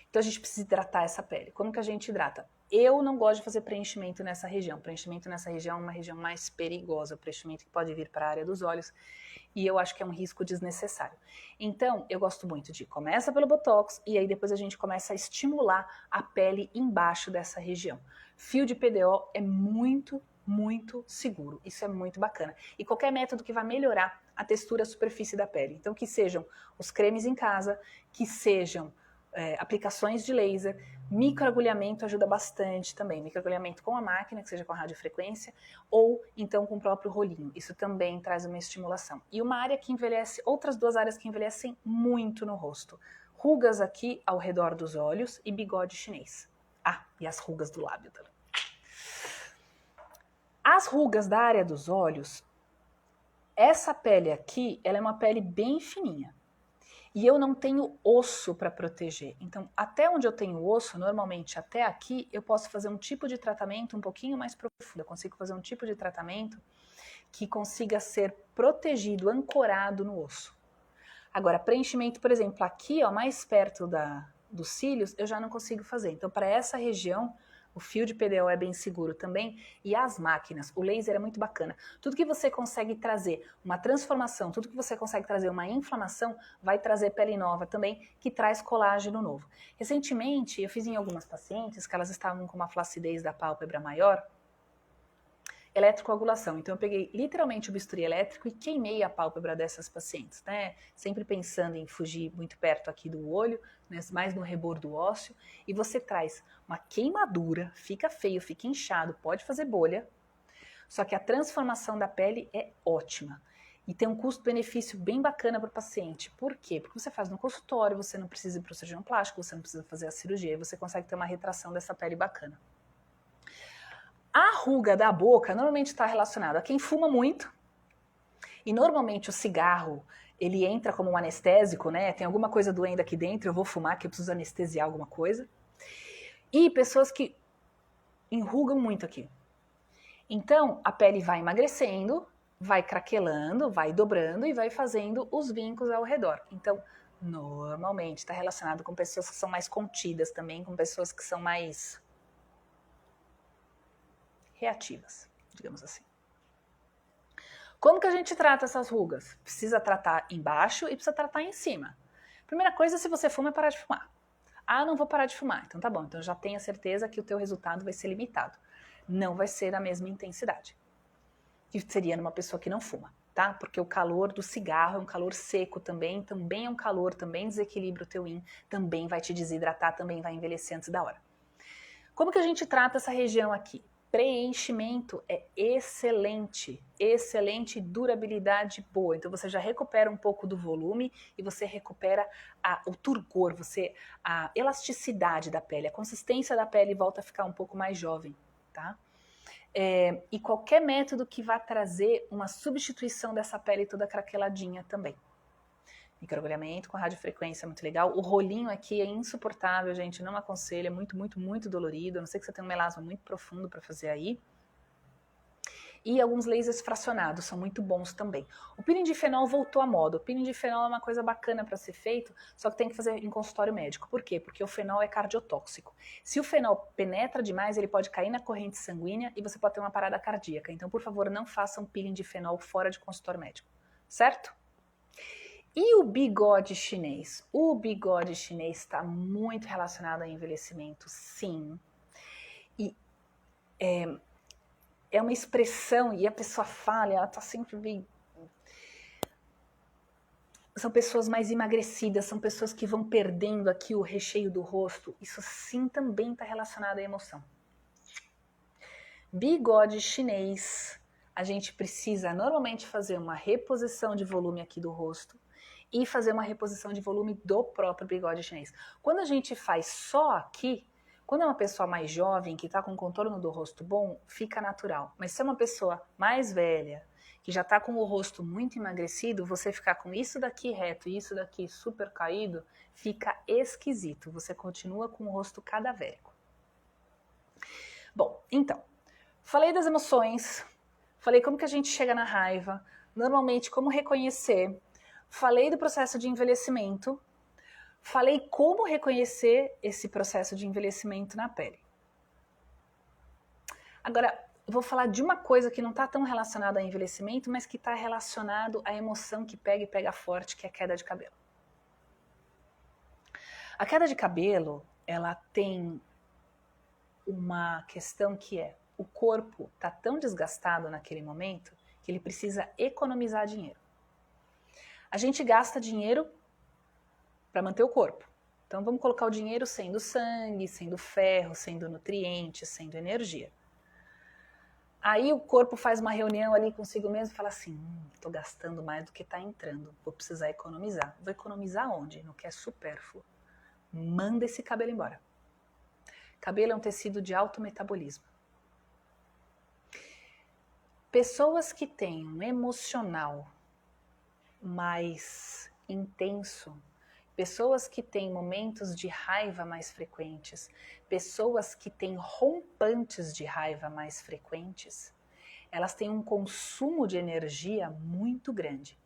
Então a gente precisa hidratar essa pele. Como que a gente hidrata? Eu não gosto de fazer preenchimento nessa região. Preenchimento nessa região é uma região mais perigosa, preenchimento que pode vir para a área dos olhos, e eu acho que é um risco desnecessário. Então, eu gosto muito de começa pelo botox e aí depois a gente começa a estimular a pele embaixo dessa região. Fio de PDO é muito seguro. Isso é muito bacana. E qualquer método que vai melhorar a textura, a superfície da pele. Então, que sejam os cremes em casa, que sejam aplicações de laser, microagulhamento ajuda bastante também. Microagulhamento com a máquina, que seja com a radiofrequência, ou então com o próprio rolinho. Isso também traz uma estimulação. E uma área que envelhece, outras duas áreas que envelhecem muito no rosto. Rugas aqui ao redor dos olhos e bigode chinês. Ah, e as rugas do lábio também. As rugas da área dos olhos, essa pele aqui, ela é uma pele bem fininha. E eu não tenho osso para proteger. Então, até onde eu tenho osso, normalmente até aqui, eu posso fazer um tipo de tratamento um pouquinho mais profundo. Eu consigo fazer um tipo de tratamento que consiga ser protegido, ancorado no osso. Agora, preenchimento, por exemplo, aqui, ó, mais perto dos cílios, eu já não consigo fazer. Então, para essa região, o fio de PDO é bem seguro também, e as máquinas, o laser é muito bacana. Tudo que você consegue trazer uma transformação, tudo que você consegue trazer uma inflamação, vai trazer pele nova também, que traz colágeno novo. Recentemente, eu fiz em algumas pacientes que elas estavam com uma flacidez da pálpebra maior, eletrocoagulação. Então eu peguei literalmente o bisturi elétrico e queimei a pálpebra dessas pacientes, né? Sempre pensando em fugir muito perto aqui do olho, né? Mais no rebordo ósseo, e você traz uma queimadura, fica feio, fica inchado, pode fazer bolha, só que a transformação da pele é ótima. E tem um custo-benefício bem bacana para o paciente. Por quê? Porque você faz no consultório, você não precisa ir para o cirurgião plástico, você não precisa fazer a cirurgia, e você consegue ter uma retração dessa pele bacana. A ruga da boca normalmente está relacionada a quem fuma muito, e normalmente o cigarro, ele entra como um anestésico, né? Tem alguma coisa doendo aqui dentro, eu vou fumar que eu preciso anestesiar alguma coisa. E pessoas que enrugam muito aqui. Então, a pele vai emagrecendo, vai craquelando, vai dobrando e vai fazendo os vincos ao redor. Então, normalmente está relacionado com pessoas que são mais contidas também, com pessoas que são mais reativas, digamos assim. Como que a gente trata essas rugas? Precisa tratar embaixo e precisa tratar em cima. Primeira coisa, se você fuma, é parar de fumar. Ah, não vou parar de fumar. Então tá bom, então já tenha certeza que o teu resultado vai ser limitado. Não vai ser a mesma intensidade que seria numa pessoa que não fuma, tá? Porque o calor do cigarro é um calor seco também é um calor, também desequilibra o teu yin, também vai te desidratar, também vai envelhecer antes da hora. Como que a gente trata essa região aqui? Preenchimento é excelente, excelente durabilidade boa. Então você já recupera um pouco do volume e você recupera o turgor, a elasticidade da pele, a consistência da pele volta a ficar um pouco mais jovem, tá? E qualquer método que vá trazer uma substituição dessa pele toda craqueladinha também. Microagulhamento com radiofrequência é muito legal. O rolinho aqui é insuportável, gente. Não aconselho, é muito, muito, muito dolorido. A não ser que você tenha um melasma muito profundo para fazer aí. E alguns lasers fracionados são muito bons também. O peeling de fenol voltou à moda. O peeling de fenol é uma coisa bacana para ser feito, só que tem que fazer em consultório médico. Por quê? Porque o fenol é cardiotóxico. Se o fenol penetra demais, ele pode cair na corrente sanguínea e você pode ter uma parada cardíaca. Então, por favor, não façam peeling de fenol fora de consultório médico. Certo? E o bigode chinês? O bigode chinês está muito relacionado ao envelhecimento, sim. E é uma expressão, e a pessoa fala, ela está sempre bem... São pessoas mais emagrecidas, são pessoas que vão perdendo aqui o recheio do rosto. Isso sim também está relacionado à emoção. Bigode chinês, a gente precisa normalmente fazer uma reposição de volume aqui do rosto e fazer uma reposição de volume do próprio bigode chinês. Quando a gente faz só aqui, quando é uma pessoa mais jovem, que está com contorno do rosto bom, fica natural. Mas se é uma pessoa mais velha, que já está com o rosto muito emagrecido, você ficar com isso daqui reto e isso daqui super caído, fica esquisito. Você continua com o rosto cadavérico. Bom, então, falei das emoções, falei como que a gente chega na raiva, normalmente como reconhecer, falei do processo de envelhecimento, falei como reconhecer esse processo de envelhecimento na pele. Agora, eu vou falar de uma coisa que não está tão relacionada ao envelhecimento, mas que está relacionado à emoção que pega e pega forte, que é a queda de cabelo. A queda de cabelo, ela tem uma questão que é, o corpo está tão desgastado naquele momento que ele precisa economizar dinheiro. A gente gasta dinheiro para manter o corpo. Então vamos colocar o dinheiro sendo sangue, sendo ferro, sendo nutrientes, sendo energia. Aí o corpo faz uma reunião ali consigo mesmo e fala assim, estou gastando mais do que está entrando, vou precisar economizar. Vou economizar onde? No que é supérfluo. Manda esse cabelo embora. Cabelo é um tecido de alto metabolismo. Pessoas que têm um emocional mais intenso, pessoas que têm momentos de raiva mais frequentes, pessoas que têm rompantes de raiva mais frequentes, elas têm um consumo de energia muito grande.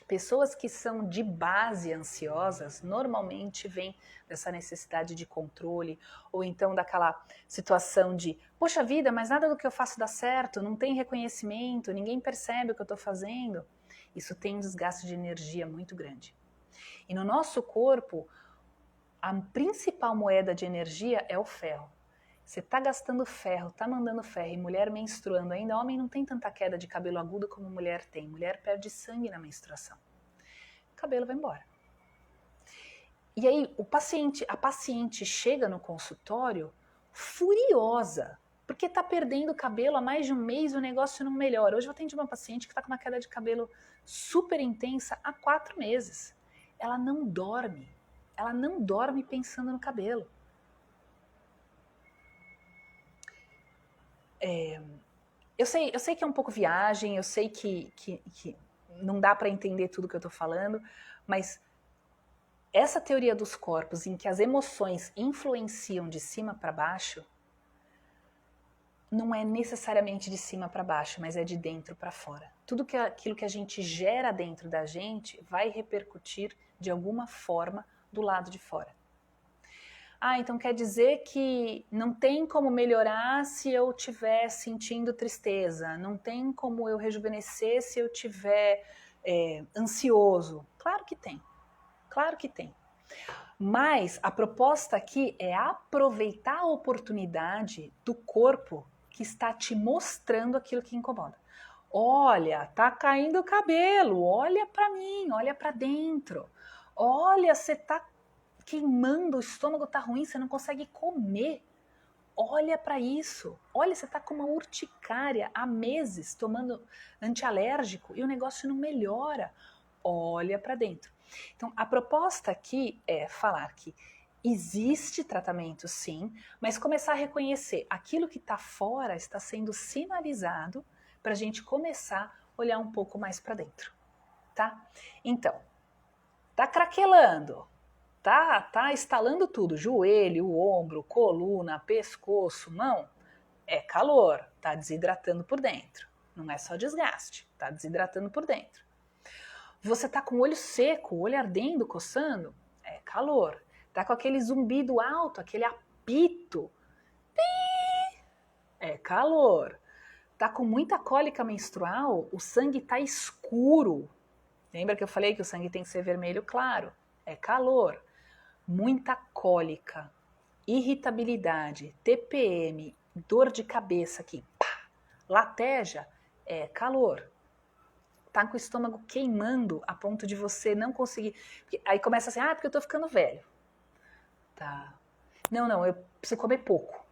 Pessoas que são de base ansiosas, normalmente vêm dessa necessidade de controle, ou então daquela situação de, poxa vida, mas nada do que eu faço dá certo, não tem reconhecimento, ninguém percebe o que eu estou fazendo. Isso tem um desgaste de energia muito grande. E no nosso corpo, a principal moeda de energia é o ferro. Você está gastando ferro, está mandando ferro, e mulher menstruando ainda, homem não tem tanta queda de cabelo agudo como mulher tem. Mulher perde sangue na menstruação. O cabelo vai embora. E aí a paciente chega no consultório furiosa, Porque tá perdendo cabelo há mais de um mês e o negócio não melhora. Hoje eu atendi uma paciente que tá com uma queda de cabelo super intensa há 4 meses. Ela não dorme. Ela não dorme pensando no cabelo. Eu sei que é um pouco viagem, eu sei que não dá para entender tudo que eu tô falando, mas essa teoria dos corpos em que as emoções influenciam de cima para baixo não é necessariamente de cima para baixo, mas é de dentro para fora. Tudo aquilo que a gente gera dentro da gente vai repercutir de alguma forma do lado de fora. Ah, então quer dizer que não tem como melhorar se eu estiver sentindo tristeza, não tem como eu rejuvenescer se eu estiver ansioso. Claro que tem, claro que tem. Mas a proposta aqui é aproveitar a oportunidade do corpo que está te mostrando aquilo que incomoda. Olha, tá caindo o cabelo, olha para mim, olha para dentro. Olha, você tá queimando, o estômago tá ruim, você não consegue comer. Olha para isso. Olha, você tá com uma urticária há meses tomando antialérgico e o negócio não melhora. Olha para dentro. Então, a proposta aqui é falar que existe tratamento sim, mas começar a reconhecer aquilo que está fora está sendo sinalizado para a gente começar a olhar um pouco mais para dentro, tá? Então, tá craquelando, tá estalando tudo, joelho, ombro, coluna, pescoço, mão, é calor, tá desidratando por dentro. Não é só desgaste, tá desidratando por dentro. Você tá com o olho seco, o olho ardendo, coçando, é calor. Tá com aquele zumbido alto, aquele apito, é calor. Tá com muita cólica menstrual, o sangue tá escuro. Lembra que eu falei que o sangue tem que ser vermelho claro? É calor. Muita cólica, irritabilidade, TPM, dor de cabeça aqui, pá, lateja, é calor. Tá com o estômago queimando a ponto de você não conseguir. Aí começa assim, porque eu tô ficando velho. Tá. Não, eu preciso comer pouco.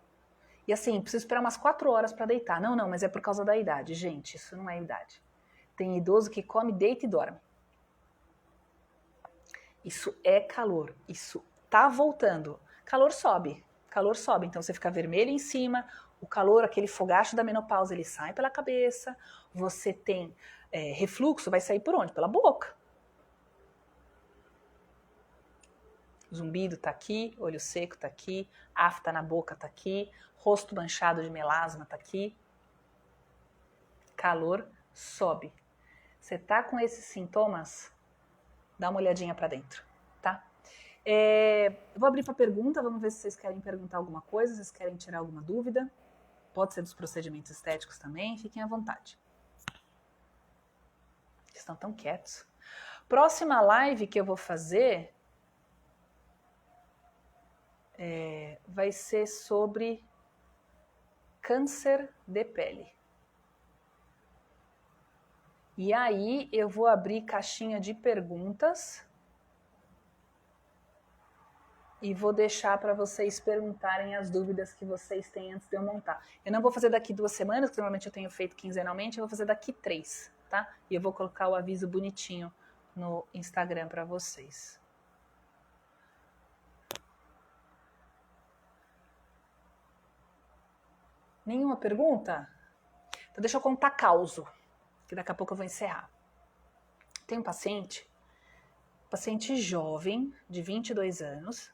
E assim, preciso esperar umas 4 horas para deitar. Não, mas é por causa da idade. Gente, isso não é idade. Tem idoso que come, deita e dorme. Isso é calor. Isso tá voltando. Calor sobe. Então você fica vermelho em cima, o calor, aquele fogacho da menopausa, ele sai pela cabeça, você tem refluxo, vai sair por onde? Pela boca. Zumbido tá aqui, olho seco tá aqui, afta na boca tá aqui, rosto manchado de melasma tá aqui. Calor sobe. Você tá com esses sintomas? Dá uma olhadinha para dentro, tá? Vou abrir para pergunta, vamos ver se vocês querem perguntar alguma coisa, se vocês querem tirar alguma dúvida. Pode ser dos procedimentos estéticos também, fiquem à vontade. Estão tão quietos. Próxima live que eu vou fazer vai ser sobre câncer de pele. E aí eu vou abrir caixinha de perguntas e vou deixar para vocês perguntarem as dúvidas que vocês têm antes de eu montar. Eu não vou fazer daqui 2 semanas, que normalmente eu tenho feito quinzenalmente, eu vou fazer daqui 3, tá? E eu vou colocar o aviso bonitinho no Instagram para vocês. Nenhuma pergunta? Então deixa eu contar causo, que daqui a pouco eu vou encerrar. Tem um paciente jovem, de 22 anos,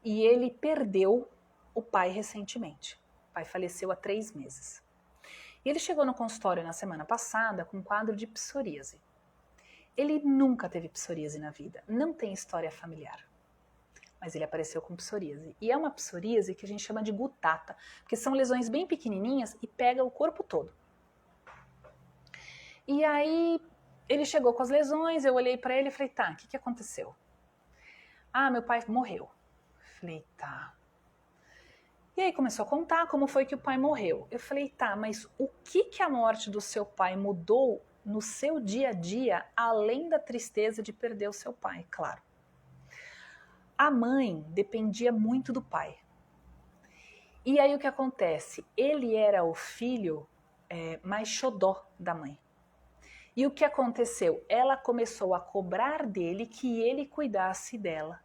e ele perdeu o pai recentemente. O pai faleceu há 3 meses. E ele chegou no consultório na semana passada com um quadro de psoríase. Ele nunca teve psoríase na vida, não tem história familiar. Mas ele apareceu com psoríase. E é uma psoríase que a gente chama de gutata, porque são lesões bem pequenininhas e pega o corpo todo. E aí ele chegou com as lesões, eu olhei para ele e falei, tá, o que aconteceu? Meu pai morreu. Falei, tá. E aí começou a contar como foi que o pai morreu. Eu falei, tá, mas o que a morte do seu pai mudou no seu dia a dia, além da tristeza de perder o seu pai, claro. A mãe dependia muito do pai. E aí o que acontece? Ele era o filho mais xodó da mãe. E o que aconteceu? Ela começou a cobrar dele que ele cuidasse dela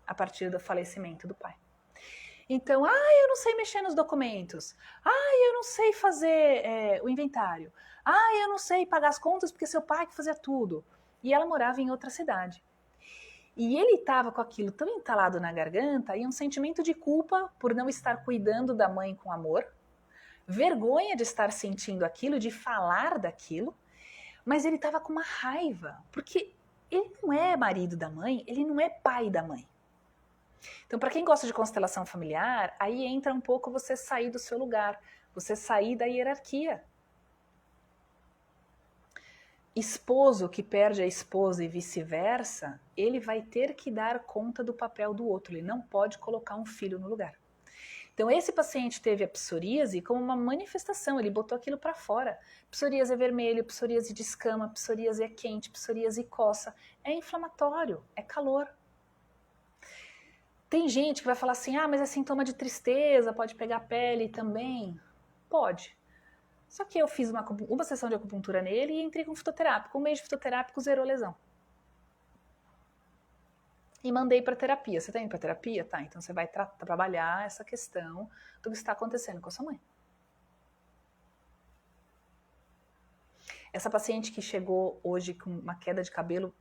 a partir do falecimento do pai. Então, eu não sei mexer nos documentos. Eu não sei fazer o inventário. Eu não sei pagar as contas porque seu pai que fazia tudo. E ela morava em outra cidade. E ele estava com aquilo tão entalado na garganta e um sentimento de culpa por não estar cuidando da mãe com amor, vergonha de estar sentindo aquilo, de falar daquilo, mas ele estava com uma raiva, porque ele não é marido da mãe, ele não é pai da mãe. Então, para quem gosta de constelação familiar, aí entra um pouco você sair do seu lugar, você sair da hierarquia. Esposo que perde a esposa e vice-versa, ele vai ter que dar conta do papel do outro, ele não pode colocar um filho no lugar. Então esse paciente teve a psoríase como uma manifestação, ele botou aquilo para fora. Psoríase é vermelho, psoríase descama, psoríase é quente, psoríase coça, é inflamatório, é calor. Tem gente que vai falar assim, mas é sintoma de tristeza, pode pegar a pele também. Pode. Só que eu fiz uma sessão de acupuntura nele e entrei com fitoterápico. Um mês de fitoterápico zerou a lesão. E mandei para terapia. Você tá indo para terapia? Tá, então você vai trabalhar essa questão do que está acontecendo com a sua mãe. Essa paciente que chegou hoje com uma queda de cabelo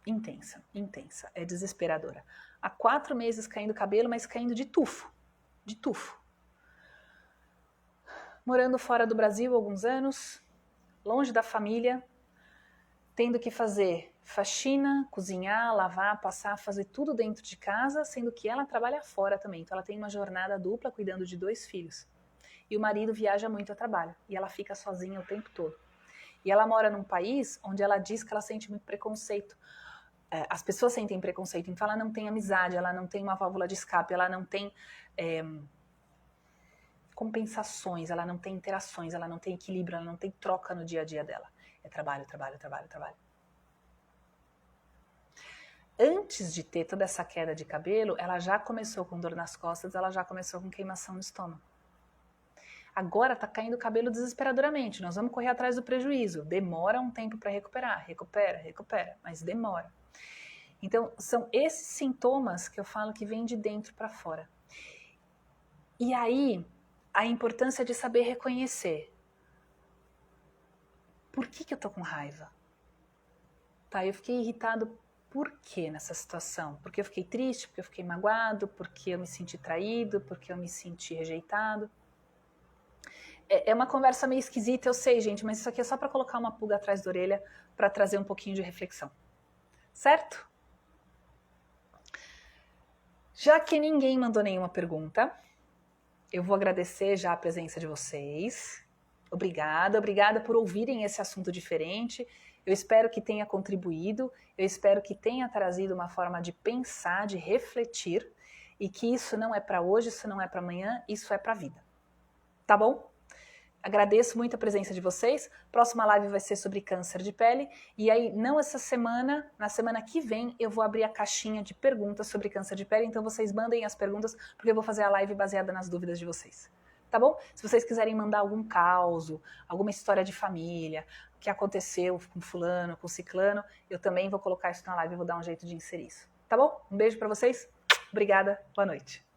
intensa, é desesperadora. Há 4 meses caindo cabelo, mas caindo de tufo. Morando fora do Brasil há alguns anos, longe da família, tendo que fazer faxina, cozinhar, lavar, passar, fazer tudo dentro de casa, sendo que ela trabalha fora também. Então ela tem uma jornada dupla cuidando de 2 filhos. E o marido viaja muito a trabalho. E ela fica sozinha o tempo todo. E ela mora num país onde ela diz que ela sente muito preconceito. As pessoas sentem preconceito. Então ela não tem amizade, ela não tem uma válvula de escape, ela não tem compensações, ela não tem interações, ela não tem equilíbrio, ela não tem troca no dia a dia dela. É trabalho. Antes de ter toda essa queda de cabelo, ela já começou com dor nas costas, ela já começou com queimação no estômago. Agora tá caindo o cabelo desesperadoramente, nós vamos correr atrás do prejuízo. Demora um tempo para recuperar, recupera, mas demora. Então, são esses sintomas que eu falo que vêm de dentro para fora. E aí, a importância de saber reconhecer. Por que eu tô com raiva? Tá, eu fiquei irritado por quê nessa situação? Porque eu fiquei triste, porque eu fiquei magoado, porque eu me senti traído, porque eu me senti rejeitado. É uma conversa meio esquisita, eu sei, gente, mas isso aqui é só para colocar uma pulga atrás da orelha, para trazer um pouquinho de reflexão. Certo? Já que ninguém mandou nenhuma pergunta, eu vou agradecer já a presença de vocês. Obrigada por ouvirem esse assunto diferente. Eu espero que tenha contribuído, eu espero que tenha trazido uma forma de pensar, de refletir, e que isso não é para hoje, isso não é para amanhã, isso é para a vida. Tá bom? Agradeço muito a presença de vocês. Próxima live vai ser sobre câncer de pele. E aí, não essa semana, na semana que vem, eu vou abrir a caixinha de perguntas sobre câncer de pele. Então, vocês mandem as perguntas, porque eu vou fazer a live baseada nas dúvidas de vocês. Tá bom? Se vocês quiserem mandar algum caso, alguma história de família, o que aconteceu com fulano, com ciclano, eu também vou colocar isso na live e vou dar um jeito de inserir isso. Tá bom? Um beijo pra vocês. Obrigada. Boa noite.